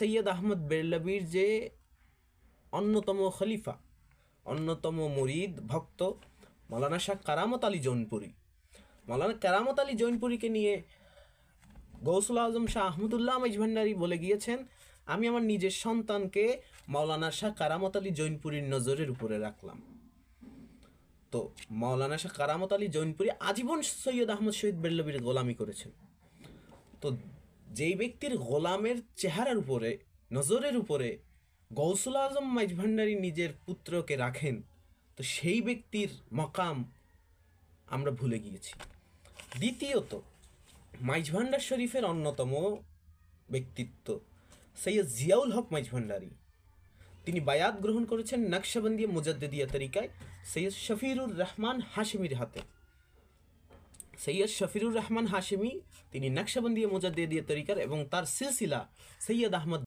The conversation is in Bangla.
সৈয়দ আহমদ বেরলভীর যে অন্যতম খলিফা, অন্যতম মুরিদ ভক্ত মৌলানা শাহ কারামত আলী জৌনপুরি। মৌলানা কারামত আলী জৌনপুরিকে নিয়ে গৌসুল আজম শাহ আহমদুল্লাহ মাইজভান্ডারী বলে গিয়েছেন, আমি আমার নিজের সন্তানকে মৌলানা শাহ কারামত আলী জৌনপুরীর নজরের উপরে রাখলাম। তো মৌলানা শাহ কারামত আলী জৌনপুরি আজীবন সৈয়দ আহমদ শহীদ বেরলভীর গোলামি করেছেন। তো যেই ব্যক্তির গোলামের চেহারার উপরে, নজরের উপরে গৌসুল আজম মাইজভান্ডারী নিজের পুত্রকে রাখেন, তো সেই ব্যক্তির মকাম আমরা ভুলে গিয়েছি। দ্বিতীয়ত, মাইজভান্ডার শরীফের অন্যতম ব্যক্তিত্ব সৈয়দ জিয়াউল হক মাইজভান্ডারী। তিনি বায়াত গ্রহণ করেছেন নকশবন্দিয়া মুজাদ্দিদিয়া তরিকায় সৈয়দ শফিরুর রহমান হাশেমির হাতে। সৈয়দ শফিরুর রহমান হাশেমি তিনি নকশবন্দিয়া মুজাদ্দিদিয়া তরিকার এবং তার সিলসিলা সৈয়দ আহমদ